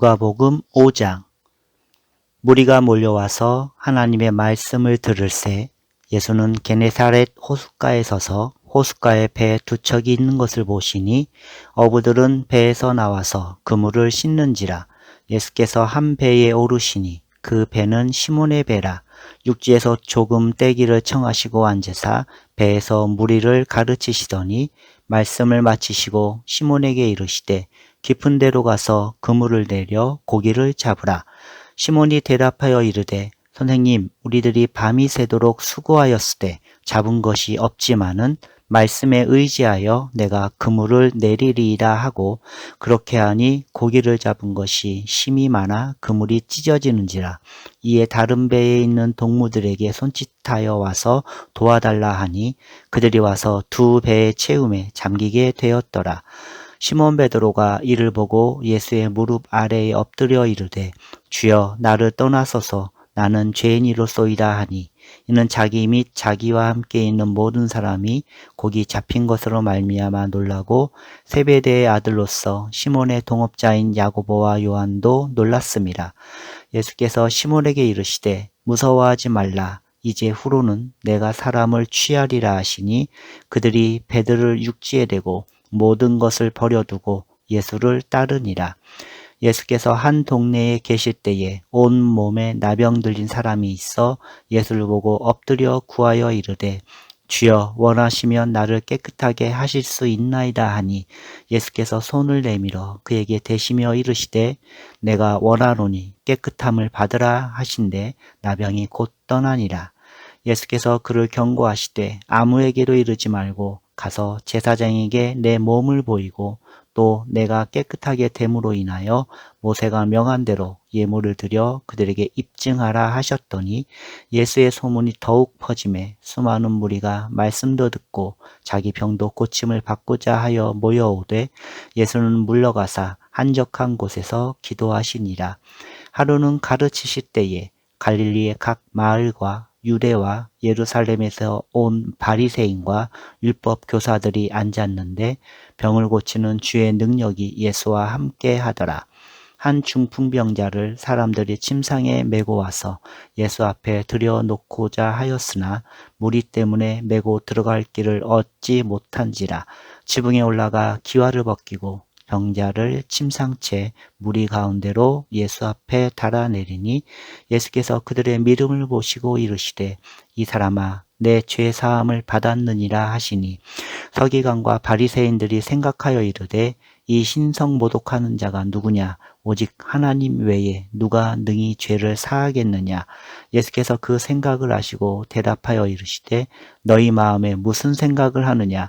누가복음 5장. 무리가 몰려와서 하나님의 말씀을 들을새 예수는 게네사렛 호숫가에 서서 호숫가에 배 두 척이 있는 것을 보시니 어부들은 배에서 나와서 그물을 씻는지라. 예수께서 한 배에 오르시니 그 배는 시몬의 배라. 육지에서 조금 떼기를 청하시고 앉으사 배에서 무리를 가르치시더니 말씀을 마치시고 시몬에게 이르시되 깊은 데로 가서 그물을 내려 고기를 잡으라. 시몬이 대답하여 이르되 선생님, 우리들이 밤이 새도록 수고하였으되 잡은 것이 없지만은 말씀에 의지하여 내가 그물을 내리리이다 하고, 그렇게 하니 고기를 잡은 것이 심이 많아 그물이 찢어지는지라. 이에 다른 배에 있는 동무들에게 손짓하여 와서 도와달라 하니 그들이 와서 두 배의 채움에 잠기게 되었더라. 시몬 베드로가 이를 보고 예수의 무릎 아래에 엎드려 이르되 주여, 나를 떠나소서, 나는 죄인이로소이다 하니, 이는 자기 및 자기와 함께 있는 모든 사람이 고기 잡힌 것으로 말미암아 놀라고 세베대의 아들로서 시몬의 동업자인 야고보와 요한도 놀랐습니다. 예수께서 시몬에게 이르시되 무서워하지 말라. 이제 후로는 내가 사람을 취하리라 하시니 그들이 배들을 육지에 대고 모든 것을 버려두고 예수를 따르니라. 예수께서 한 동네에 계실 때에 온 몸에 나병 들린 사람이 있어 예수를 보고 엎드려 구하여 이르되 주여, 원하시면 나를 깨끗하게 하실 수 있나이다 하니 예수께서 손을 내밀어 그에게 대시며 이르시되 내가 원하노니 깨끗함을 받으라 하신대 나병이 곧 떠나니라. 예수께서 그를 경고하시되 아무에게도 이르지 말고 가서 제사장에게 내 몸을 보이고 또 내가 깨끗하게 됨으로 인하여 모세가 명한 대로 예물을 드려 그들에게 입증하라 하셨더니 예수의 소문이 더욱 퍼지매 수많은 무리가 말씀도 듣고 자기 병도 고침을 받고자 하여 모여오되 예수는 물러가사 한적한 곳에서 기도하시니라. 하루는 가르치실 때에 갈릴리의 각 마을과 유대와 예루살렘에서 온 바리새인과 율법 교사들이 앉았는데 병을 고치는 주의 능력이 예수와 함께 하더라. 한 중풍병자를 사람들이 침상에 메고 와서 예수 앞에 들여놓고자 하였으나 무리 때문에 메고 들어갈 길을 얻지 못한지라. 지붕에 올라가 기와를 벗기고 병자를 침상채 무리 가운데로 예수 앞에 달아내리니 예수께서 그들의 믿음을 보시고 이르시되 이 사람아, 내 죄 사함을 받았느니라 하시니 서기관과 바리새인들이 생각하여 이르되 이 신성 모독하는 자가 누구냐? 오직 하나님 외에 누가 능히 죄를 사하겠느냐? 예수께서 그 생각을 아시고 대답하여 이르시되 너희 마음에 무슨 생각을 하느냐?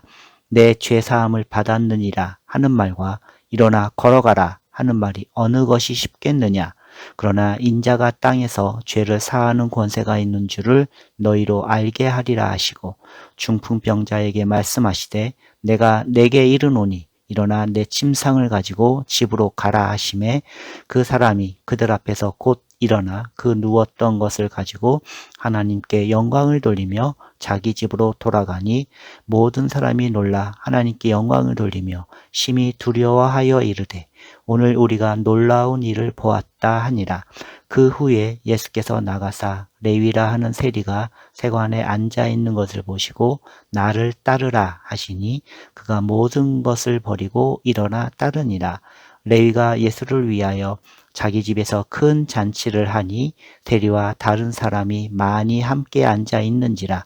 내 죄 사함을 받았느니라 하는 말과 일어나 걸어가라 하는 말이 어느 것이 쉽겠느냐? 그러나 인자가 땅에서 죄를 사하는 권세가 있는 줄을 너희로 알게 하리라 하시고 중풍병자에게 말씀하시되 내가 내게 이르노니 일어나 내 침상을 가지고 집으로 가라 하시매 그 사람이 그들 앞에서 곧 일어나 그 누웠던 것을 가지고 하나님께 영광을 돌리며 자기 집으로 돌아가니 모든 사람이 놀라 하나님께 영광을 돌리며 심히 두려워하여 이르되 오늘 우리가 놀라운 일을 보았다 하니라. 그 후에 예수께서 나가사 레위라 하는 세리가 세관에 앉아 있는 것을 보시고 나를 따르라 하시니 그가 모든 것을 버리고 일어나 따르니라. 레위가 예수를 위하여 자기 집에서 큰 잔치를 하니 세리와 다른 사람이 많이 함께 앉아 있는지라.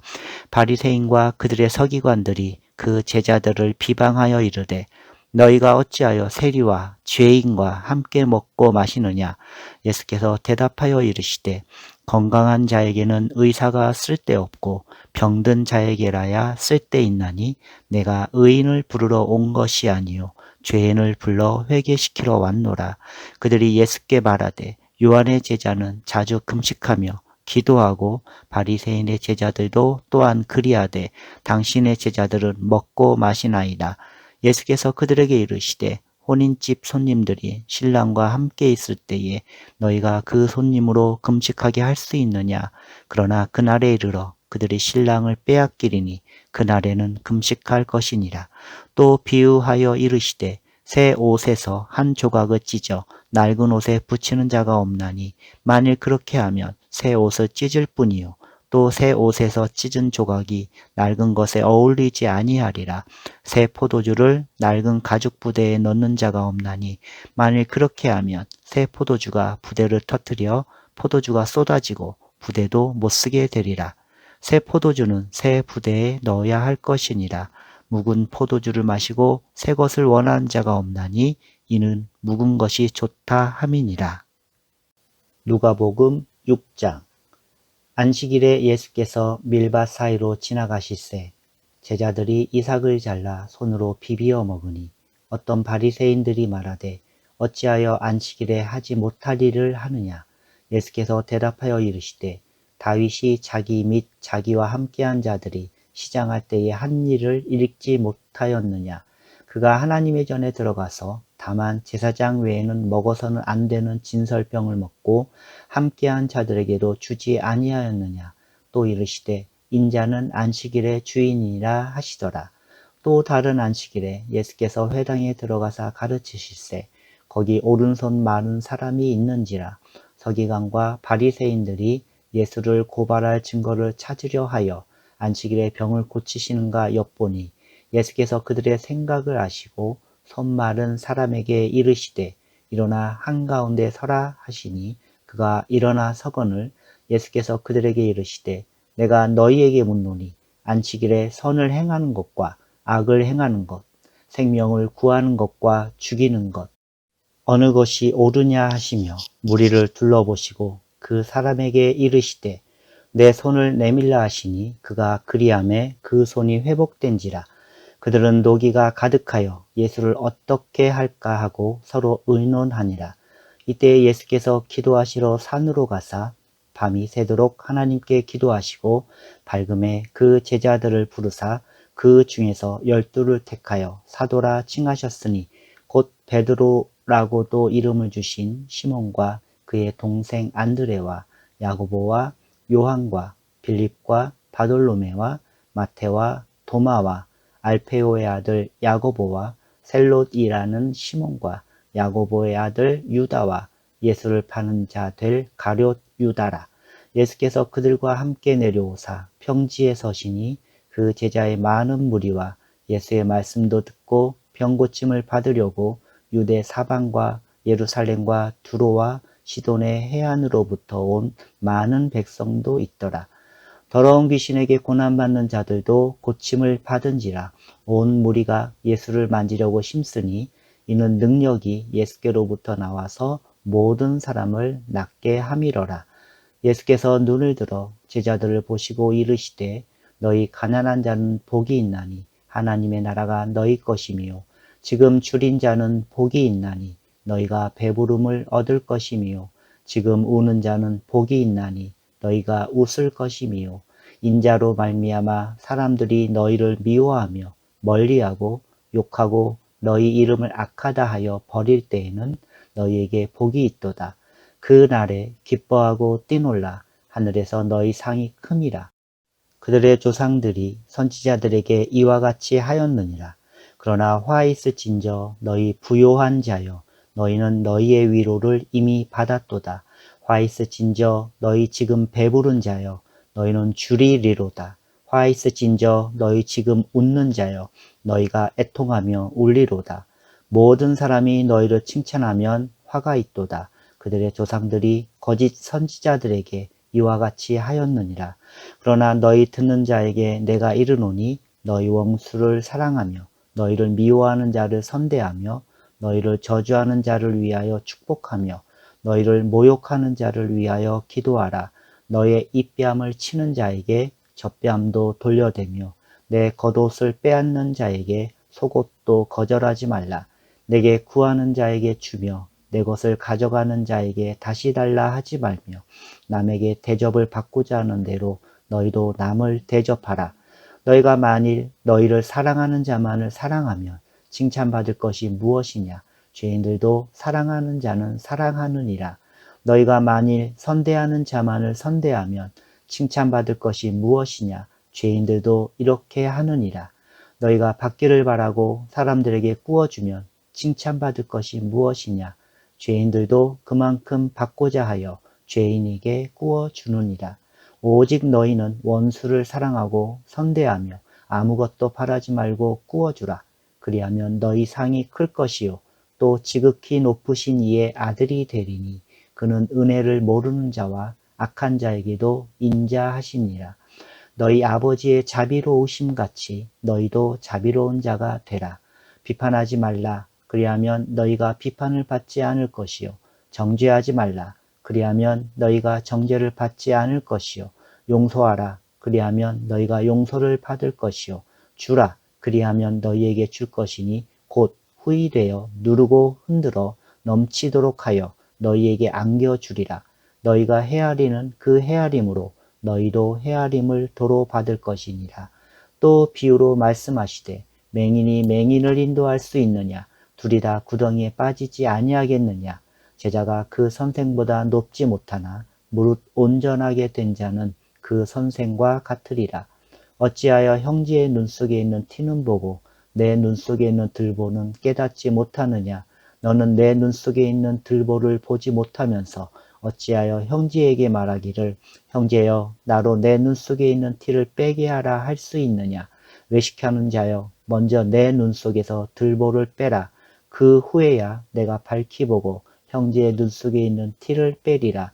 바리새인과 그들의 서기관들이 그 제자들을 비방하여 이르되 너희가 어찌하여 세리와 죄인과 함께 먹고 마시느냐? 예수께서 대답하여 이르시되 건강한 자에게는 의사가 쓸데없고 병든 자에게라야 쓸데있나니 내가 의인을 부르러 온 것이 아니요 죄인을 불러 회개시키러 왔노라. 그들이 예수께 말하되 요한의 제자는 자주 금식하며 기도하고 바리새인의 제자들도 또한 그리하되 당신의 제자들은 먹고 마시나이다. 예수께서 그들에게 이르시되 혼인집 손님들이 신랑과 함께 있을 때에 너희가 그 손님으로 금식하게 할 수 있느냐? 그러나 그날에 이르러 그들이 신랑을 빼앗기리니 그날에는 금식할 것이니라. 또 비유하여 이르시되 새 옷에서 한 조각을 찢어 낡은 옷에 붙이는 자가 없나니 만일 그렇게 하면 새 옷을 찢을 뿐이요 또 새 옷에서 찢은 조각이 낡은 것에 어울리지 아니하리라. 새 포도주를 낡은 가죽 부대에 넣는 자가 없나니 만일 그렇게 하면 새 포도주가 부대를 터뜨려 포도주가 쏟아지고 부대도 못 쓰게 되리라. 새 포도주는 새 부대에 넣어야 할 것이니라. 묵은 포도주를 마시고 새 것을 원하는 자가 없나니 이는 묵은 것이 좋다 함이니라. 누가복음 6장. 안식일에 예수께서 밀밭 사이로 지나가실새 제자들이 이삭을 잘라 손으로 비비어 먹으니 어떤 바리새인들이 말하되 어찌하여 안식일에 하지 못할 일을 하느냐. 예수께서 대답하여 이르시되 다윗이 자기 및 자기와 함께한 자들이 시장할 때에 한 일을 읽지 못하였느냐. 그가 하나님의 전에 들어가서 다만 제사장 외에는 먹어서는 안 되는 진설병을 먹고 함께한 자들에게도 주지 아니하였느냐. 또 이르시되 인자는 안식일의 주인이라 하시더라. 또 다른 안식일에 예수께서 회당에 들어가사 가르치실새 거기 오른손 많은 사람이 있는지라. 서기관과 바리새인들이 예수를 고발할 증거를 찾으려 하여 안식일에 병을 고치시는가 엿보니 예수께서 그들의 생각을 아시고 손 마른 사람에게 이르시되 일어나 한가운데 서라 하시니 그가 일어나 서거늘 예수께서 그들에게 이르시되 내가 너희에게 묻노니 안식일에 선을 행하는 것과 악을 행하는 것, 생명을 구하는 것과 죽이는 것 어느 것이 옳으냐 하시며 무리를 둘러보시고 그 사람에게 이르시되 내 손을 내밀라 하시니 그가 그리하매 그 손이 회복된지라. 그들은 노기가 가득하여 예수를 어떻게 할까 하고 서로 의논하니라. 이때 예수께서 기도하시러 산으로 가사 밤이 새도록 하나님께 기도하시고 밝음에 그 제자들을 부르사 그 중에서 12를 택하여 사도라 칭하셨으니 곧 베드로라고도 이름을 주신 시몬과 그의 동생 안드레와 야고보와 요한과 빌립과 바돌로메와 마테와 도마와 알페오의 아들 야고보와 셀롯이라는 시몬과 야고보의 아들 유다와 예수를 파는 자 될 가룟 유다라. 예수께서 그들과 함께 내려오사 평지에 서시니 그 제자의 많은 무리와 예수의 말씀도 듣고 병 고침을 받으려고 유대 사방과 예루살렘과 두로와 시돈의 해안으로부터 온 많은 백성도 있더라. 더러운 귀신에게 고난받는 자들도 고침을 받은지라. 온 무리가 예수를 만지려고 힘쓰니 이는 능력이 예수께로부터 나와서 모든 사람을 낫게 함이러라. 예수께서 눈을 들어 제자들을 보시고 이르시되 너희 가난한 자는 복이 있나니 하나님의 나라가 너희 것이며 지금 줄인 자는 복이 있나니 너희가 배부름을 얻을 것이며 지금 우는 자는 복이 있나니 너희가 웃을 것이며 인자로 말미암아 사람들이 너희를 미워하며 멀리하고 욕하고 너희 이름을 악하다 하여 버릴 때에는 너희에게 복이 있도다. 그 날에 기뻐하고 뛰놀라. 하늘에서 너희 상이 큼이라. 그들의 조상들이 선지자들에게 이와 같이 하였느니라. 그러나 화 있을진저 너희 부요한 자여 너희는 너희의 위로를 이미 받았도다. 화 있을진저 너희 지금 배부른 자여 너희는 줄이리로다. 화 있을진저 너희 지금 웃는 자여 너희가 애통하며 울리로다. 모든 사람이 너희를 칭찬하면 화가 있도다. 그들의 조상들이 거짓 선지자들에게 이와 같이 하였느니라. 그러나 너희 듣는 자에게 내가 이르노니 너희 원수를 사랑하며 너희를 미워하는 자를 선대하며 너희를 저주하는 자를 위하여 축복하며 너희를 모욕하는 자를 위하여 기도하라. 너의 입뺨을 치는 자에게 젖뺨도 돌려대며 내 겉옷을 빼앗는 자에게 속옷도 거절하지 말라. 내게 구하는 자에게 주며 내 것을 가져가는 자에게 다시 달라 하지 말며 남에게 대접을 받고자 하는 대로 너희도 남을 대접하라. 너희가 만일 너희를 사랑하는 자만을 사랑하면 칭찬받을 것이 무엇이냐. 죄인들도 사랑하는 자는 사랑하느니라. 너희가 만일 선대하는 자만을 선대하면 칭찬받을 것이 무엇이냐. 죄인들도 이렇게 하느니라. 너희가 받기를 바라고 사람들에게 구워주면 칭찬받을 것이 무엇이냐? 죄인들도 그만큼 받고자 하여 죄인에게 구워 주느니라. 오직 너희는 원수를 사랑하고 선대하며 아무것도 바라지 말고 구워 주라. 그리하면 너희 상이 클 것이요 또 지극히 높으신 이의 아들이 되리니 그는 은혜를 모르는 자와 악한 자에게도 인자하시니라. 너희 아버지의 자비로우심 같이 너희도 자비로운 자가 되라. 비판하지 말라. 그리하면 너희가 비판을 받지 않을 것이요. 정죄하지 말라. 그리하면 너희가 정죄를 받지 않을 것이요. 용서하라. 그리하면 너희가 용서를 받을 것이요. 주라. 그리하면 너희에게 줄 것이니 곧 후이되어 누르고 흔들어 넘치도록 하여 너희에게 안겨주리라. 너희가 헤아리는 그 헤아림으로 너희도 헤아림을 도로 받을 것이니라. 또 비유로 말씀하시되 맹인이 맹인을 인도할 수 있느냐? 둘이 다 구덩이에 빠지지 아니하겠느냐? 제자가 그 선생보다 높지 못하나 무릇 온전하게 된 자는 그 선생과 같으리라. 어찌하여 형제의 눈 속에 있는 티는 보고 내 눈 속에 있는 들보는 깨닫지 못하느냐? 너는 내 눈 속에 있는 들보를 보지 못하면서 어찌하여 형제에게 말하기를 형제여 나로 내 눈 속에 있는 티를 빼게 하라 할 수 있느냐? 외식하는 자여 먼저 내 눈 속에서 들보를 빼라. 그 후에야 내가 밝히 보고 형제의 눈 속에 있는 티를 빼리라.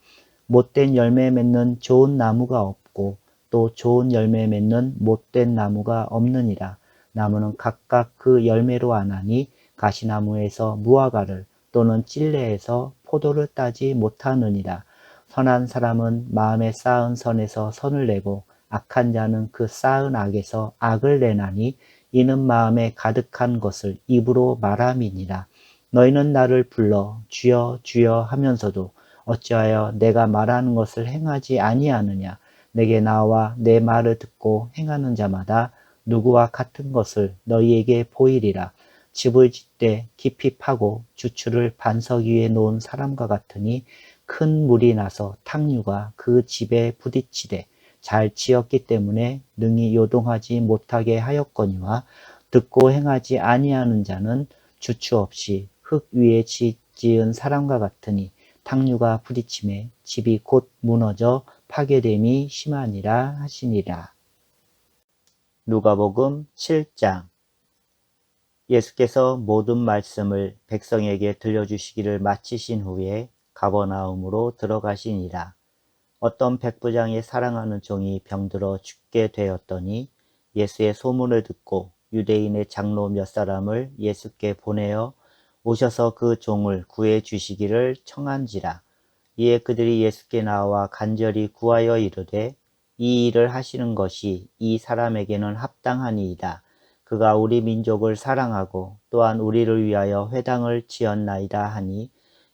못된 열매 맺는 좋은 나무가 없고 또 좋은 열매 맺는 못된 나무가 없느니라. 나무는 각각 그 열매로 아나니 가시나무에서 무화과를 또는 찔레에서 포도를 따지 못하느니라. 선한 사람은 마음에 쌓은 선에서 선을 내고 악한 자는 그 쌓은 악에서 악을 내나니 이는 마음에 가득한 것을 입으로 말함이니라. 너희는 나를 불러 주여 주여 하면서도 어찌하여 내가 말하는 것을 행하지 아니하느냐? 내게 나와 내 말을 듣고 행하는 자마다 누구와 같은 것을 너희에게 보이리라. 집을 짓되 깊이 파고 주추를 반석 위에 놓은 사람과 같으니 큰 물이 나서 탕류가 그 집에 부딪히되 잘 지었기 때문에 능히 요동하지 못하게 하였거니와 듣고 행하지 아니하는 자는 주추 없이 흙 위에 지은 사람과 같으니 탕류가 부딪힘에 집이 곧 무너져 파괴됨이 심하니라 하시니라. 누가복음 7장. 예수께서 모든 말씀을 백성에게 들려주시기를 마치신 후에 가버나움으로 들어가시니라. 어떤 백부장의 사랑하는 종이 병들어 죽게 되었더니 예수의 소문을 듣고 유대인의 장로 몇 사람을 예수께 보내어 오셔서 그 종을 구해 주시기를 청한지라. 이에 그들이 예수께 나와 간절히 구하여 이르되 이 일을 하시는 것이 이 사람에게는 합당하니이다. 그가 우리 민족을 사랑하고 또한 우리를 위하여 회당을 지었나이다 하니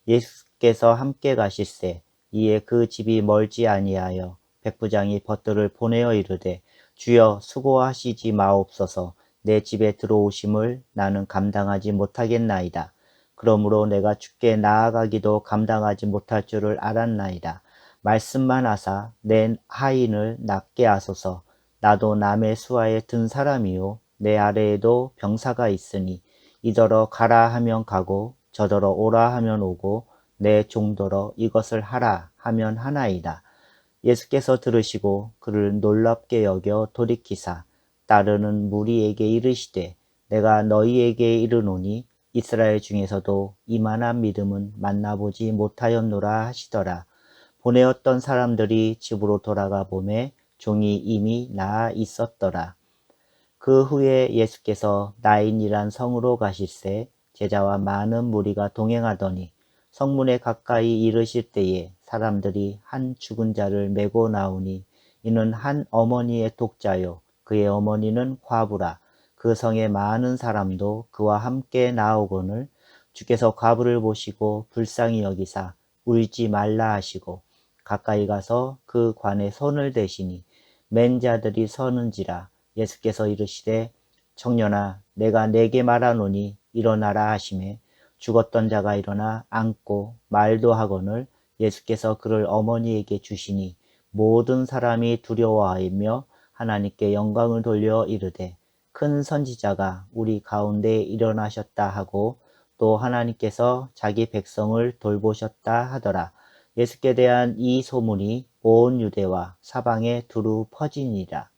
예수께서 함께 가실새 이에 그 집이 멀지 아니하여 백부장이 벗들을 보내어 이르되 주여 수고하시지 마옵소서. 내 집에 들어오심을 나는 감당하지 못하겠나이다. 그러므로 내가 주께 나아가기도 감당하지 못할 줄을 알았나이다. 말씀만 하사 내 하인을 낫게 하소서. 나도 남의 수하에 든 사람이요 내 아래에도 병사가 있으니 이더러 가라 하면 가고 저더러 오라 하면 오고 내 종더러 이것을 하라 하면 하나이다. 예수께서 들으시고 그를 놀랍게 여겨 돌이키사 따르는 무리에게 이르시되 내가 너희에게 이르노니 이스라엘 중에서도 이만한 믿음은 만나보지 못하였노라 하시더라. 보내었던 사람들이 집으로 돌아가 보매 종이 이미 나아 있었더라. 그 후에 예수께서 나인이란 성으로 가실새 제자와 많은 무리가 동행하더니 성문에 가까이 이르실 때에 사람들이 한 죽은 자를 메고 나오니 이는 한 어머니의 독자요 그의 어머니는 과부라. 그 성에 많은 사람도 그와 함께 나오거늘 주께서 과부를 보시고 불쌍히 여기사 울지 말라 하시고 가까이 가서 그 관에 손을 대시니 맨 자들이 서는지라. 예수께서 이르시되 청년아 내가 네게 말하노니 일어나라 하시매 죽었던 자가 일어나 앉고 말도 하거늘 예수께서 그를 어머니에게 주시니 모든 사람이 두려워하며 하나님께 영광을 돌려 이르되 큰 선지자가 우리 가운데 일어나셨다 하고 또 하나님께서 자기 백성을 돌보셨다 하더라. 예수께 대한 이 소문이 온 유대와 사방에 두루 퍼지니라.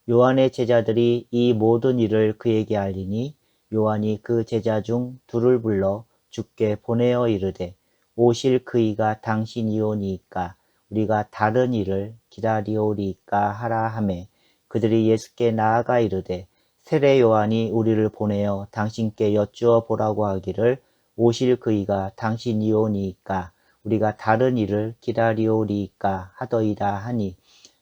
요한의 제자들이 이 모든 일을 그에게 알리니 요한이 그 제자 중 둘을 불러 주께 보내어 이르되 오실 그이가 당신이오니이까 우리가 다른 일을 기다리오리이까 하라 하매 그들이 예수께 나아가 이르되 세례 요한이 우리를 보내어 당신께 여쭈어 보라고 하기를 오실 그이가 당신이오니이까 우리가 다른 일을 기다리오리이까 하더이다 하니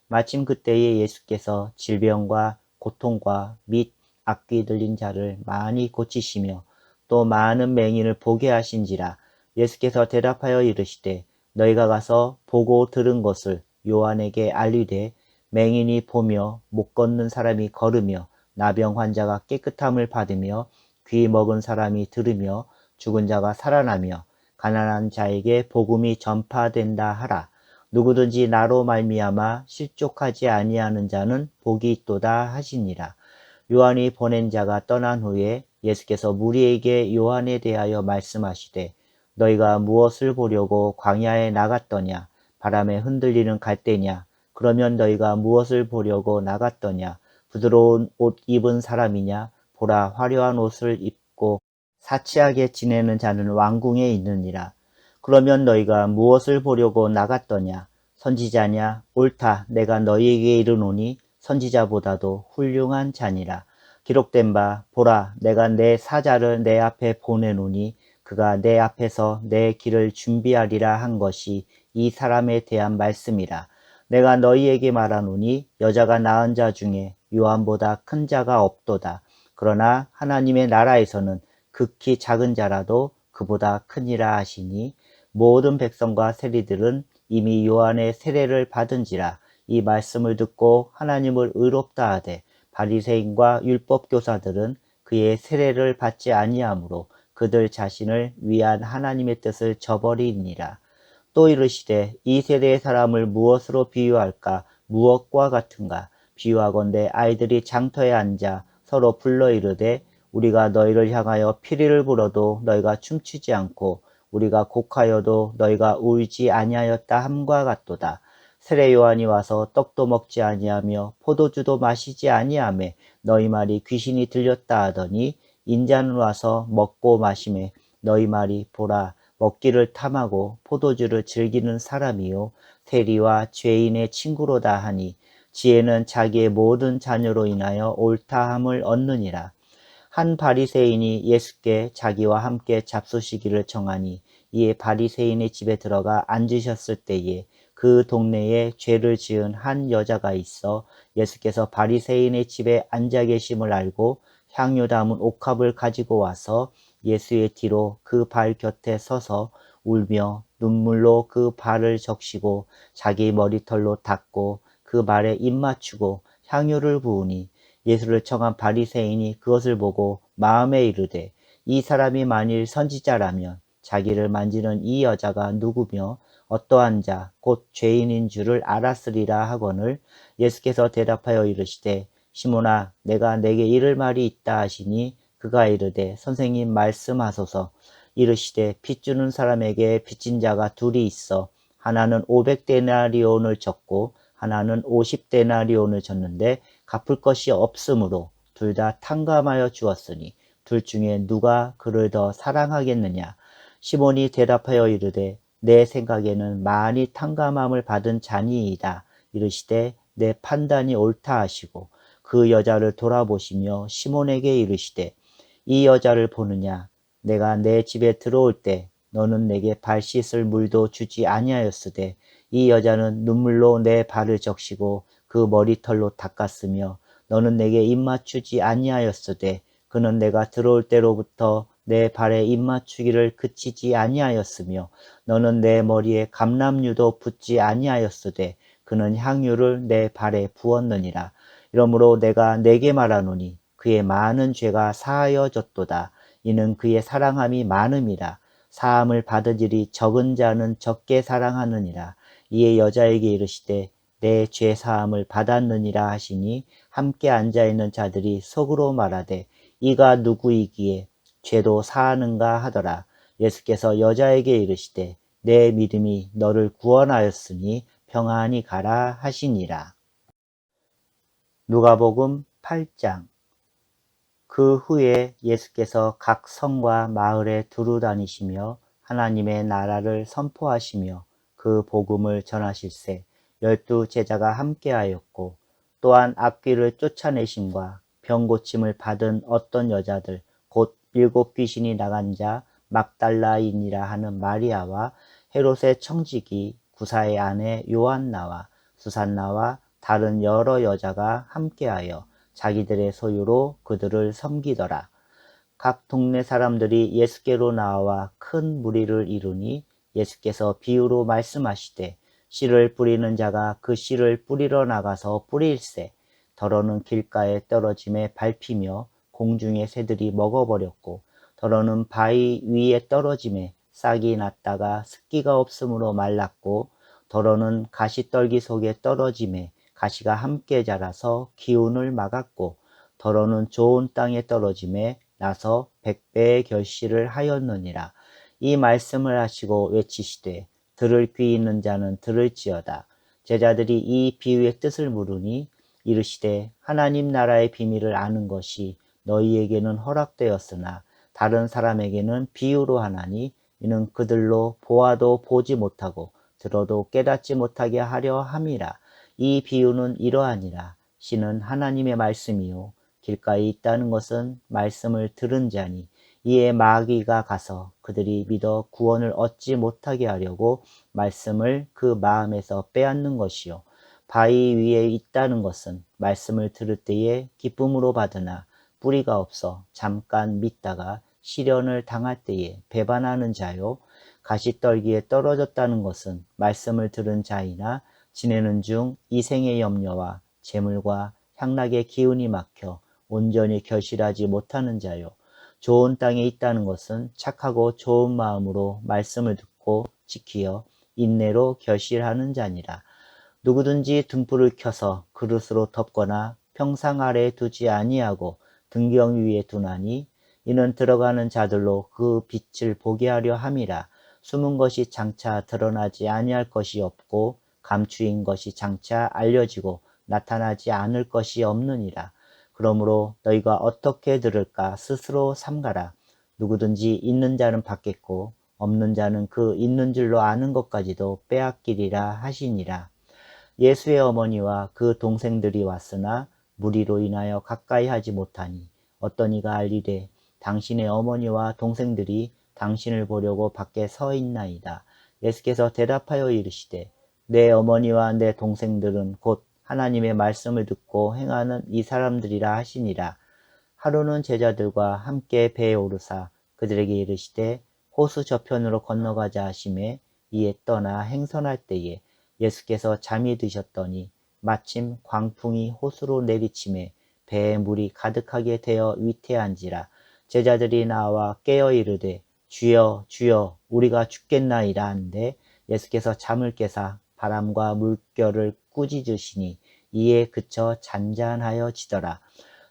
마침 그때에 예수께서 질병과 고통과 및 악귀 들린 자를 많이 고치시며 또 많은 맹인을 보게 하신지라. 예수께서 대답하여 이르시되 너희가 가서 보고 들은 것을 요한에게 알리되 맹인이 보며 못 걷는 사람이 걸으며 나병 환자가 깨끗함을 받으며 귀 먹은 사람이 들으며 죽은 자가 살아나며 가난한 자에게 복음이 전파된다 하라. 누구든지 나로 말미암아 실족하지 아니하는 자는 복이 있도다 하시니라. 요한이 보낸 자가 떠난 후에 예수께서 무리에게 요한에 대하여 말씀하시되 너희가 무엇을 보려고 광야에 나갔더냐? 바람에 흔들리는 갈대냐? 그러면 너희가 무엇을 보려고 나갔더냐? 부드러운 옷 입은 사람이냐? 보라, 화려한 옷을 입고 사치하게 지내는 자는 왕궁에 있느니라. 그러면 너희가 무엇을 보려고 나갔더냐? 선지자냐? 옳다. 내가 너희에게 이르노니 선지자보다도 훌륭한 자니라. 기록된 바 보라, 내가 내 사자를 내 앞에 보내노니 그가 내 앞에서 내 길을 준비하리라 한 것이 이 사람에 대한 말씀이라. 내가 너희에게 말하노니 여자가 낳은 자 중에 요한보다 큰 자가 없도다. 그러나 하나님의 나라에서는 극히 작은 자라도 그보다 크니라 하시니 모든 백성과 세리들은 이미 요한의 세례를 받은지라. 이 말씀을 듣고 하나님을 의롭다 하되 바리새인과 율법교사들은 그의 세례를 받지 아니하므로 그들 자신을 위한 하나님의 뜻을 저버리니라. 또 이르시되 이 세대의 사람을 무엇으로 비유할까? 무엇과 같은가? 비유하건대 아이들이 장터에 앉아 서로 불러 이르되 우리가 너희를 향하여 피리를 불어도 너희가 춤추지 않고 우리가 곡하여도 너희가 울지 아니하였다 함과 같도다. 세례 요한이 와서 떡도 먹지 아니하며 포도주도 마시지 아니하며 너희 말이 귀신이 들렸다 하더니 인자는 와서 먹고 마시매 너희 말이 보라 먹기를 탐하고 포도주를 즐기는 사람이요 세리와 죄인의 친구로다 하니 지혜는 자기의 모든 자녀로 인하여 옳다함을 얻느니라. 한 바리새인이 예수께 자기와 함께 잡수시기를 청하니 이에 바리새인의 집에 들어가 앉으셨을 때에 그 동네에 죄를 지은 한 여자가 있어 예수께서 바리새인의 집에 앉아 계심을 알고 향유 담은 옥합을 가지고 와서 예수의 뒤로 그 발 곁에 서서 울며 눈물로 그 발을 적시고 자기 머리털로 닦고 그 발에 입 맞추고 향유를 부으니 예수를 청한 바리새인이 그것을 보고 마음에 이르되 이 사람이 만일 선지자라면 자기를 만지는 이 여자가 누구며 어떠한 자 곧 죄인인 줄을 알았으리라 하거늘 예수께서 대답하여 이르시되 시몬아 내가 내게 이를 말이 있다 하시니 그가 이르되 선생님 말씀하소서. 이르시되 빚 주는 사람에게 빚진 자가 둘이 있어 하나는 500데나리온을 졌고 하나는 50데나리온을 졌는데 갚을 것이 없으므로 둘 다 탕감하여 주었으니 둘 중에 누가 그를 더 사랑하겠느냐. 시몬이 대답하여 이르되 내 생각에는 많이 탕감함을 받은 자니이다. 이르시되 내 판단이 옳다 하시고 그 여자를 돌아보시며 시몬에게 이르시되 이 여자를 보느냐. 내가 내 집에 들어올 때 너는 내게 발 씻을 물도 주지 아니하였으되 이 여자는 눈물로 내 발을 적시고 그 머리털로 닦았으며 너는 내게 입맞추지 아니하였으되 그는 내가 들어올 때로부터 내 발에 입맞추기를 그치지 아니하였으며 너는 내 머리에 감람유도 붓지 아니하였으되 그는 향유를 내 발에 부었느니라. 이러므로 내가 내게 말하노니 그의 많은 죄가 사하여졌도다. 이는 그의 사랑함이 많음이라. 사함을 받으리니 적은 자는 적게 사랑하느니라. 이에 여자에게 이르시되 내 죄 사함을 받았느니라 하시니 함께 앉아있는 자들이 속으로 말하되 이가 누구이기에 죄도 사하는가 하더라. 예수께서 여자에게 이르시되 내 믿음이 너를 구원하였으니 평안히 가라 하시니라. 누가복음 8장. 그 후에 예수께서 각 성과 마을에 두루 다니시며 하나님의 나라를 선포하시며 그 복음을 전하실세 12 제자가 함께하였고, 또한 악귀를 쫓아내심과 병 고침을 받은 어떤 여자들 곧 7 귀신이 나간 자 막달라인이라 하는 마리아와 헤롯의 청지기 구사의 아내 요한나와 수산나와 다른 여러 여자가 함께하여 자기들의 소유로 그들을 섬기더라. 각 동네 사람들이 예수께로 나와 큰 무리를 이루니 예수께서 비유로 말씀하시되 씨를 뿌리는 자가 그 씨를 뿌리러 나가서 뿌릴새 더러는 길가에 떨어짐에 밟히며 공중의 새들이 먹어버렸고, 더러는 바위 위에 떨어짐에 싹이 났다가 습기가 없으므로 말랐고, 더러는 가시떨기 속에 떨어짐에 가시가 함께 자라서 기운을 막았고, 더러는 좋은 땅에 떨어짐에 나서 100배의 결실을 하였느니라. 이 말씀을 하시고 외치시되 들을 귀 있는 자는 들을지어다. 제자들이 이 비유의 뜻을 물으니 이르시되 하나님 나라의 비밀을 아는 것이 너희에게는 허락되었으나 다른 사람에게는 비유로 하나니 이는 그들로 보아도 보지 못하고 들어도 깨닫지 못하게 하려 함이라. 이 비유는 이러하니라. 씨는 하나님의 말씀이요 길가에 있다는 것은 말씀을 들은 자니 이에 마귀가 가서 그들이 믿어 구원을 얻지 못하게 하려고 말씀을 그 마음에서 빼앗는 것이요 바위 위에 있다는 것은 말씀을 들을 때에 기쁨으로 받으나 뿌리가 없어 잠깐 믿다가 시련을 당할 때에 배반하는 자요 가시떨기에 떨어졌다는 것은 말씀을 들은 자이나 지내는 중 이생의 염려와 재물과 향락의 기운이 막혀 온전히 결실하지 못하는 자요 좋은 땅에 있다는 것은 착하고 좋은 마음으로 말씀을 듣고 지키어 인내로 결실하는 자니라. 누구든지 등불을 켜서 그릇으로 덮거나 평상 아래에 두지 아니하고 등경 위에 두나니 이는 들어가는 자들로 그 빛을 보게 하려 함이라. 숨은 것이 장차 드러나지 아니할 것이 없고 감추인 것이 장차 알려지고 나타나지 않을 것이 없느니라. 그러므로 너희가 어떻게 들을까 스스로 삼가라. 누구든지 있는 자는 받겠고 없는 자는 그 있는 줄로 아는 것까지도 빼앗기리라 하시니라. 예수의 어머니와 그 동생들이 왔으나 무리로 인하여 가까이 하지 못하니 어떤 이가 알리되 당신의 어머니와 동생들이 당신을 보려고 밖에 서 있나이다. 예수께서 대답하여 이르시되 내 어머니와 내 동생들은 곧 하나님의 말씀을 듣고 행하는 이 사람들이라 하시니라. 하루는 제자들과 함께 배에 오르사 그들에게 이르시되 호수 저편으로 건너가자 하시매 이에 떠나 행선할 때에 예수께서 잠이 드셨더니 마침 광풍이 호수로 내리침에 배에 물이 가득하게 되어 위태한지라. 제자들이 나와 깨어 이르되 주여 주여 우리가 죽겠나이다 하는데 예수께서 잠을 깨사 바람과 물결을 꾸짖으시니 이에 그쳐 잔잔하여지더라.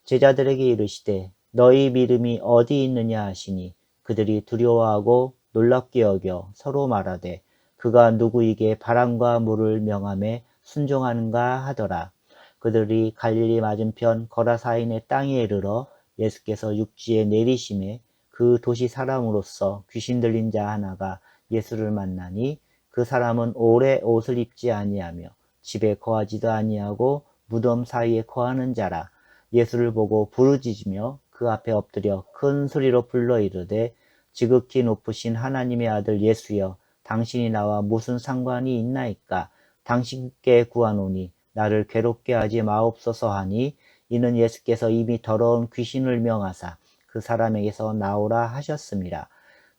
제자들에게 이르시되 너희 믿음이 어디 있느냐 하시니 그들이 두려워하고 놀랍게 여겨 서로 말하되 그가 누구에게 바람과 물을 명함에 순종하는가 하더라. 그들이 갈릴리 맞은편 거라사인의 땅에 이르러 예수께서 육지에 내리심에 그 도시 사람으로서 귀신 들린 자 하나가 예수를 만나니 그 사람은 오래 옷을 입지 아니하며 집에 거하지도 아니하고 무덤 사이에 거하는 자라. 예수를 보고 부르짖으며 그 앞에 엎드려 큰 소리로 불러 이르되 지극히 높으신 하나님의 아들 예수여 당신이 나와 무슨 상관이 있나이까. 당신께 구하노니 나를 괴롭게 하지 마옵소서 하니 이는 예수께서 이미 더러운 귀신을 명하사 그 사람에게서 나오라 하셨습니다.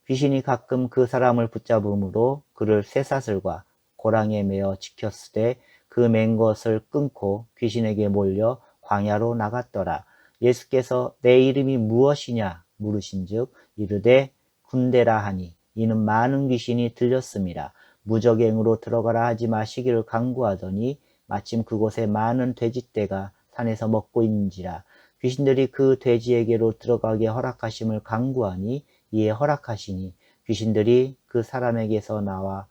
귀신이 가끔 그 사람을 붙잡음으로 그를 쇠사슬과 고랑에 매어 지켰으되 그 맨 것을 끊고 귀신에게 몰려 광야로 나갔더라. 예수께서 내 이름이 무엇이냐 물으신즉 이르되 군대라 하니 이는 많은 귀신이 들렸습니다. 무적행으로 들어가라 하지 마시기를 강구하더니 마침 그곳에 많은 돼지떼가 산에서 먹고 있는지라. 귀신들이 그 돼지에게로 들어가게 허락하심을 간구하니 이에 허락하시니 귀신들이 그 사람에게서 나와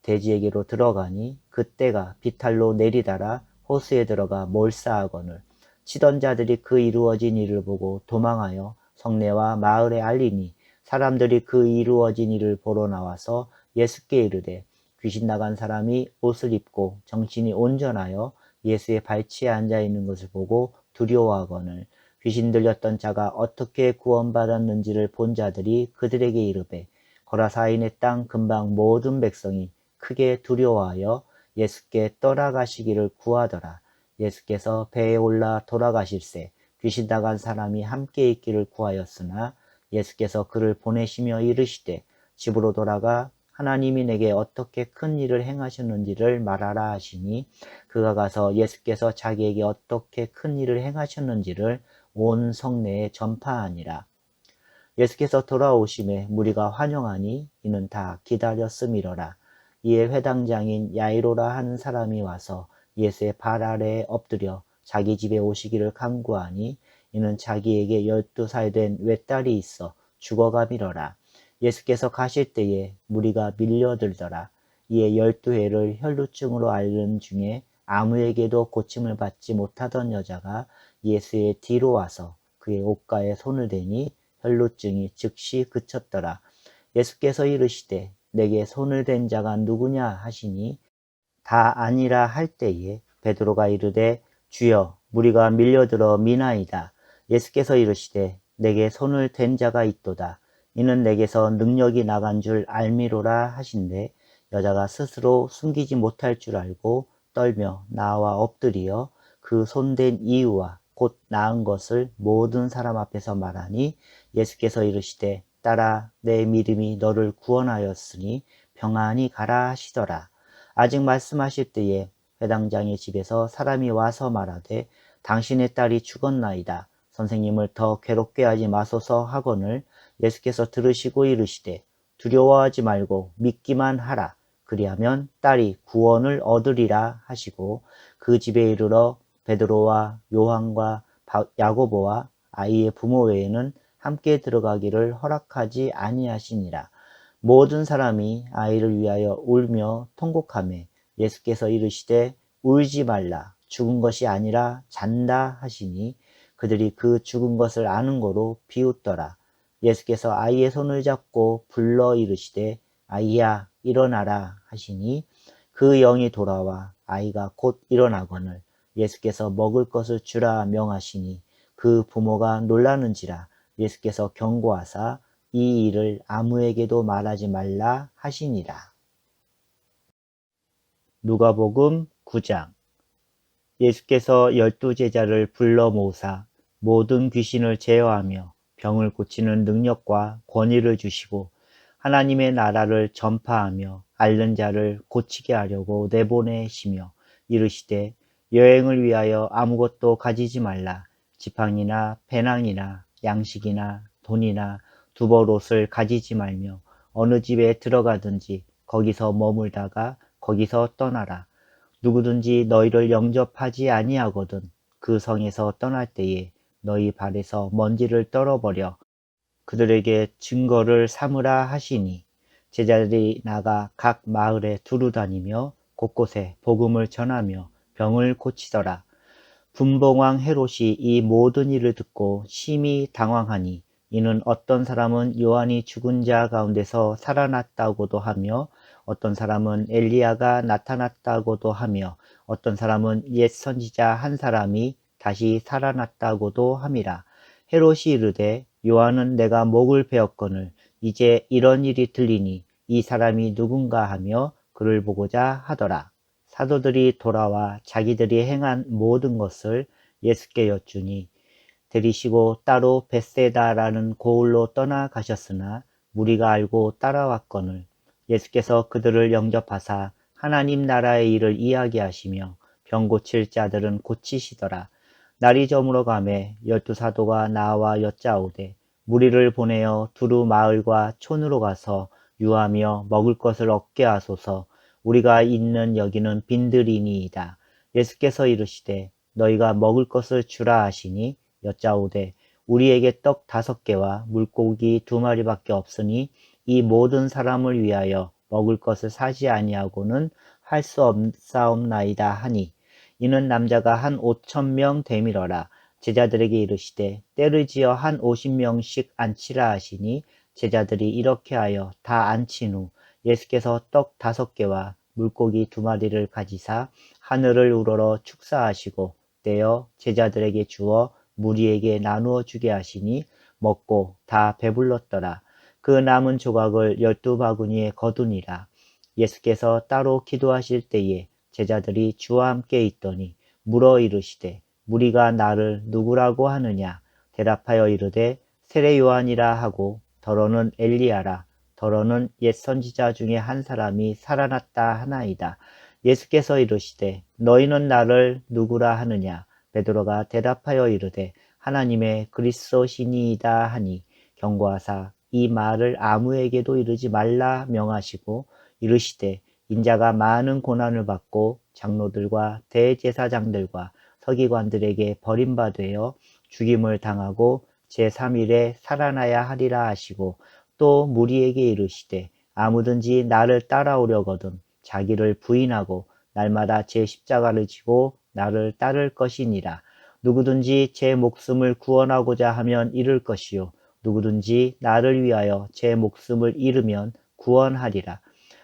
돼지에게로 들어가니 그때가 비탈로 내리달아 호수에 들어가 몰사하거늘 치던 자들이 그 이루어진 일을 보고 도망하여 성내와 마을에 알리니 사람들이 그 이루어진 일을 보러 나와서 예수께 이르되 귀신 나간 사람이 옷을 입고 정신이 온전하여 예수의 발치에 앉아 있는 것을 보고 두려워하거늘 귀신 들렸던 자가 어떻게 구원받았는지를 본 자들이 그들에게 이르되 거라사인의 땅 근방 모든 백성이 크게 두려워하여 예수께 떠나가시기를 구하더라. 예수께서 배에 올라 돌아가실새 귀신 나간 사람이 함께 있기를 구하였으나 예수께서 그를 보내시며 이르시되 집으로 돌아가 하나님이 내게 어떻게 큰 일을 행하셨는지를 말하라 하시니 그가 가서 예수께서 자기에게 어떻게 큰 일을 행하셨는지를 온 성내에 전파하니라. 예수께서 돌아오심에 무리가 환영하니 이는 다 기다렸음이로라. 이에 회당장인 야이로라 하는 사람이 와서 예수의 발 아래에 엎드려 자기 집에 오시기를 간구하니 이는 자기에게 12살 된 외딸이 있어 죽어가미러라. 예수께서 가실 때에 무리가 밀려들더라. 이에 12해를 혈루증으로 앓는 중에 아무에게도 고침을 받지 못하던 여자가 예수의 뒤로 와서 그의 옷가에 손을 대니 혈루증이 즉시 그쳤더라. 예수께서 이르시되 내게 손을 댄 자가 누구냐 하시니 다 아니라 할 때에 베드로가 이르되 주여 무리가 밀려들어 미나이다. 예수께서 이르시되 내게 손을 댄 자가 있도다. 이는 내게서 능력이 나간 줄 알미로라 하신대 여자가 스스로 숨기지 못할 줄 알고 떨며 나와 엎드리어 그 손댄 이유와 곧 나은 것을 모든 사람 앞에서 말하니 예수께서 이르시되 딸아 내 믿음이 너를 구원하였으니 평안히 가라 하시더라. 아직 말씀하실 때에 회당장의 집에서 사람이 와서 말하되 당신의 딸이 죽었나이다. 선생님을 더 괴롭게 하지 마소서 하거늘 예수께서 들으시고 이르시되 두려워하지 말고 믿기만 하라. 그리하면 딸이 구원을 얻으리라 하시고 그 집에 이르러 베드로와 요한과 야고보와 아이의 부모 외에는 함께 들어가기를 허락하지 아니하시니라. 모든 사람이 아이를 위하여 울며 통곡하매 예수께서 이르시되 울지 말라 죽은 것이 아니라 잔다 하시니 그들이 그 죽은 것을 아는 거로 비웃더라. 예수께서 아이의 손을 잡고 불러 이르시되 아이야 일어나라 하시니 그 영이 돌아와 아이가 곧 일어나거늘 예수께서 먹을 것을 주라 명하시니 그 부모가 놀라는지라. 예수께서 경고하사 이 일을 아무에게도 말하지 말라 하시니라. 누가복음 9장. 예수께서 12제자를 불러 모으사 모든 귀신을 제어하며 병을 고치는 능력과 권위를 주시고 하나님의 나라를 전파하며 앓는 자를 고치게 하려고 내보내시며 이르시되 여행을 위하여 아무것도 가지지 말라. 지팡이나 배낭이나 양식이나 돈이나 두벌 옷을 가지지 말며 어느 집에 들어가든지 거기서 머물다가 거기서 떠나라. 누구든지 너희를 영접하지 아니하거든 그 성에서 떠날 때에 너희 발에서 먼지를 떨어버려 그들에게 증거를 삼으라 하시니 제자들이 나가 각 마을에 두루 다니며 곳곳에 복음을 전하며 병을 고치더라. 분봉왕 헤롯이 이 모든 일을 듣고 심히 당황하니 이는 어떤 사람은 요한이 죽은 자 가운데서 살아났다고도 하며 어떤 사람은 엘리야가 나타났다고도 하며 어떤 사람은 옛 선지자 한 사람이 다시 살아났다고도 함이라. 헤롯이 이르되 요한은 내가 목을 베었거늘 이제 이런 일이 들리니 이 사람이 누군가 하며 그를 보고자 하더라. 사도들이 돌아와 자기들이 행한 모든 것을 예수께 여쭈니 데리시고 따로 벳세다라는 고을로 떠나가셨으나 무리가 알고 따라왔거늘 예수께서 그들을 영접하사 하나님 나라의 일을 이야기하시며 병 고칠 자들은 고치시더라. 날이 저물어 가매 12사도가 나와 여짜오되 무리를 보내어 두루 마을과 촌으로 가서 유하며 먹을 것을 얻게 하소서. 우리가 있는 여기는 빈들이니이다. 예수께서 이르시되 너희가 먹을 것을 주라 하시니 여짜오되 우리에게 떡 5개와 물고기 2마리밖에 없으니 이 모든 사람을 위하여 먹을 것을 사지 아니하고는 할 수 없사옵나이다 하니 이는 남자가 한 5,000명 되밀어라. 제자들에게 이르시되 때를 지어 한 50명씩 앉히라 하시니 제자들이 이렇게 하여 다 앉힌 후 예수께서 떡 5개와 물고기 2마리를 가지사 하늘을 우러러 축사하시고 떼어 제자들에게 주어 무리에게 나누어 주게 하시니 먹고 다 배불렀더라. 그 남은 조각을 12바구니에 거두니라. 예수께서 따로 기도하실 때에 제자들이 주와 함께 있더니 물어 이르시되 무리가 나를 누구라고 하느냐? 대답하여 이르되 세례 요한이라 하고 더러는 엘리야라. 더러는 옛 선지자 중에 한 사람이 살아났다 하나이다. 예수께서 이르시되 너희는 나를 누구라 하느냐? 베드로가 대답하여 이르되 하나님의 그리스도시니이다 하니 경고하사 이 말을 아무에게도 이르지 말라 명하시고 이르시되 인자가 많은 고난을 받고 장로들과 대제사장들과 서기관들에게 버림받되어 죽임을 당하고 제3일에 살아나야 하리라 하시고 또 무리에게 이르시되 아무든지 나를 따라오려거든 자기를 부인하고 날마다 제 십자가를 지고 나를 따를 것이니라. 누구든지 제 목숨을 구원하고자 하면 잃을 것이요 누구든지 나를 위하여 제 목숨을 잃으면 구원하리라.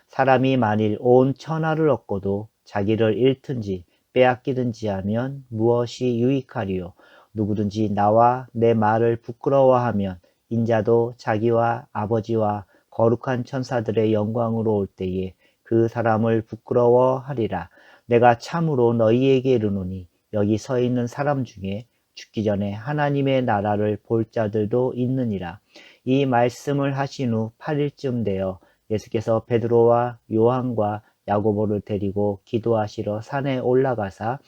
사람이 만일 온 천하를 얻고도 자기를 잃든지 빼앗기든지 하면 무엇이 유익하리요? 누구든지 나와 내 말을 부끄러워하면 인자도 자기와 아버지와 거룩한 천사들의 영광으로 올 때에 그 사람을 부끄러워하리라. 내가 참으로 너희에게 이르노니 여기 서 있는 사람 중에 죽기 전에 하나님의 나라를 볼 자들도 있느니라. 이 말씀을 하신 후 8일쯤 되어 예수께서 베드로와 요한과 야고보를 데리고 기도하시러 산에 올라가사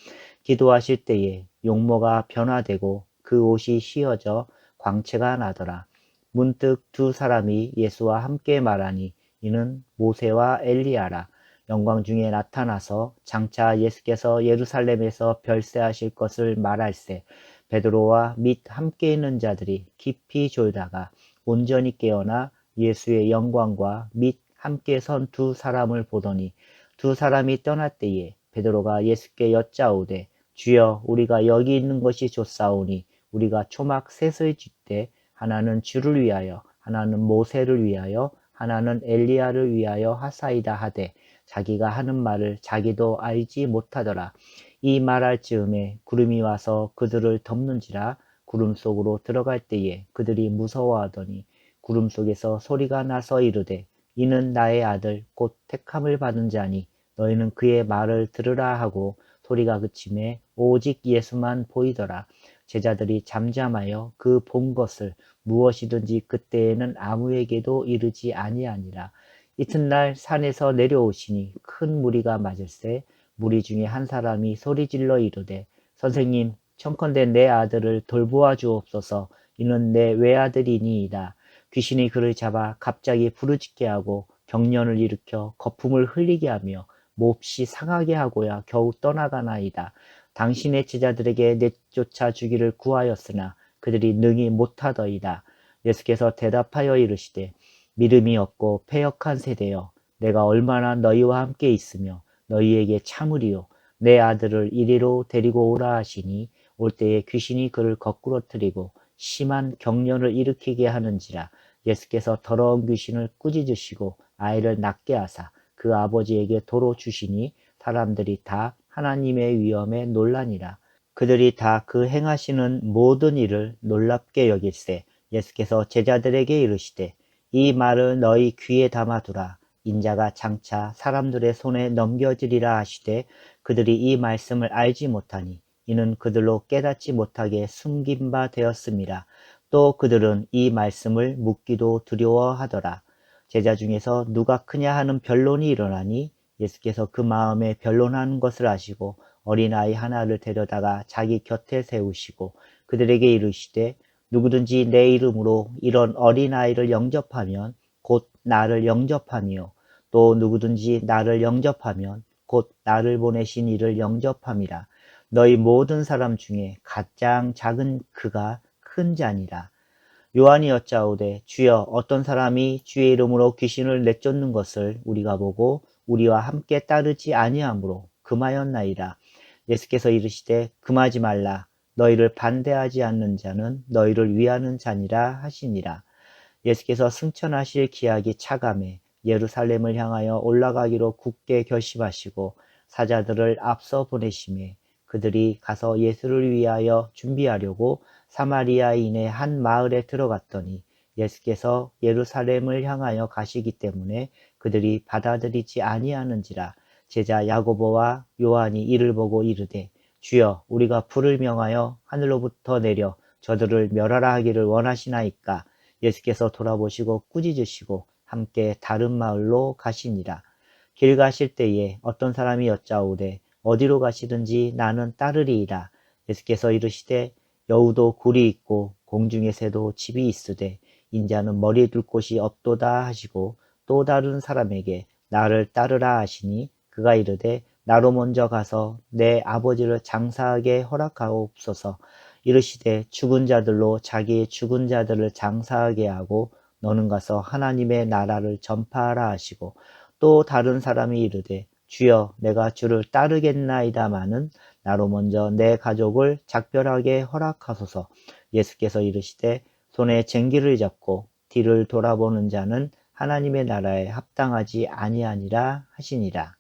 기도하실 때에 용모가 변화되고 그 옷이 휘어져 광채가 나더라. 문득 2사람이 예수와 함께 말하니 이는 모세와 엘리야라. 영광 중에 나타나서 장차 예수께서 예루살렘에서 별세하실 것을 말할세 베드로와 및 함께 있는 자들이 깊이 졸다가 온전히 깨어나 예수의 영광과 및 함께 선 2사람을 보더니 2사람이 떠날 때에 베드로가 예수께 여짜오되 주여 우리가 여기 있는 것이 좋사오니 우리가 초막 셋을 짓되 하나는 주를 위하여 하나는 모세를 위하여 하나는 엘리야를 위하여 하사이다 하되 자기가 하는 말을 자기도 알지 못하더라. 이 말할 즈음에 구름이 와서 그들을 덮는지라. 구름 속으로 들어갈 때에 그들이 무서워하더니 구름 속에서 소리가 나서 이르되 이는 나의 아들 곧 택함을 받은 자니 너희는 그의 말을 들으라 하고 소리가 그침에 오직 예수만 보이더라. 제자들이 잠잠하여 그 본 것을 무엇이든지 그때에는 아무에게도 이르지 아니하니라. 이튿날 산에서 내려오시니 큰 무리가 맞을세 무리 중에 한 사람이 소리질러 이르되 선생님 청컨대 내 아들을 돌보아 주옵소서. 이는 내 외아들이니이다. 귀신이 그를 잡아 갑자기 부르짖게 하고 경련을 일으켜 거품을 흘리게 하며 몹시 상하게 하고야 겨우 떠나가나이다. 당신의 제자들에게 내쫓아 주기를 구하였으나 그들이 능히 못하더이다. 예수께서 대답하여 이르시되 믿음이 없고 패역한 세대여 내가 얼마나 너희와 함께 있으며 너희에게 참으리요 내 아들을 이리로 데리고 오라 하시니 올 때에 귀신이 그를 거꾸러뜨리고 심한 경련을 일으키게 하는지라. 예수께서 더러운 귀신을 꾸짖으시고 아이를 낫게 하사 그 아버지에게 도로 주시니 사람들이 다 하나님의 위엄에 놀라니라. 그들이 다 그 행하시는 모든 일을 놀랍게 여길세 예수께서 제자들에게 이르시되 이 말을 너희 귀에 담아두라. 인자가 장차 사람들의 손에 넘겨지리라 하시되 그들이 이 말씀을 알지 못하니 이는 그들로 깨닫지 못하게 숨긴 바 되었습니다. 또 그들은 이 말씀을 묻기도 두려워하더라. 제자 중에서 누가 크냐 하는 변론이 일어나니 예수께서 그 마음에 변론하는 것을 아시고 어린아이 하나를 데려다가 자기 곁에 세우시고 그들에게 이르시되 누구든지 내 이름으로 이런 어린아이를 영접하면 곧 나를 영접하며 또 누구든지 나를 영접하면 곧 나를 보내신 이를 영접함이라. 너희 모든 사람 중에 가장 작은 그가 큰 자니라. 요한이 여짜오되 주여 어떤 사람이 주의 이름으로 귀신을 내쫓는 것을 우리가 보고 우리와 함께 따르지 아니하므로 금하였나이다. 예수께서 이르시되 금하지 말라. 너희를 반대하지 않는 자는 너희를 위하는 자니라 하시니라. 예수께서 승천하실 기약이 차감해 예루살렘을 향하여 올라가기로 굳게 결심하시고 사자들을 앞서 보내심에 그들이 가서 예수를 위하여 준비하려고 사마리아인의 한 마을에 들어갔더니 예수께서 예루살렘을 향하여 가시기 때문에 그들이 받아들이지 아니하는지라. 제자 야고보와 요한이 이를 보고 이르되 주여 우리가 불을 명하여 하늘로부터 내려 저들을 멸하라 하기를 원하시나이까. 예수께서 돌아보시고 꾸짖으시고 함께 다른 마을로 가시니라. 길 가실 때에 어떤 사람이 여짜오되 어디로 가시든지 나는 따르리이다. 예수께서 이르시되 여우도 굴이 있고 공중의 새도 집이 있으되 인자는 머리 둘 곳이 없도다 하시고 또 다른 사람에게 나를 따르라 하시니 그가 이르되 나로 먼저 가서 내 아버지를 장사하게 허락하옵소서. 이르시되 죽은 자들로 자기의 죽은 자들을 장사하게 하고 너는 가서 하나님의 나라를 전파하라 하시고 또 다른 사람이 이르되 주여 내가 주를 따르겠나이다마는 나로 먼저 내 가족을 작별하게 허락하소서. 예수께서 이르시되 손에 쟁기를 잡고 뒤를 돌아보는 자는 하나님의 나라에 합당하지 아니하니라 하시니라.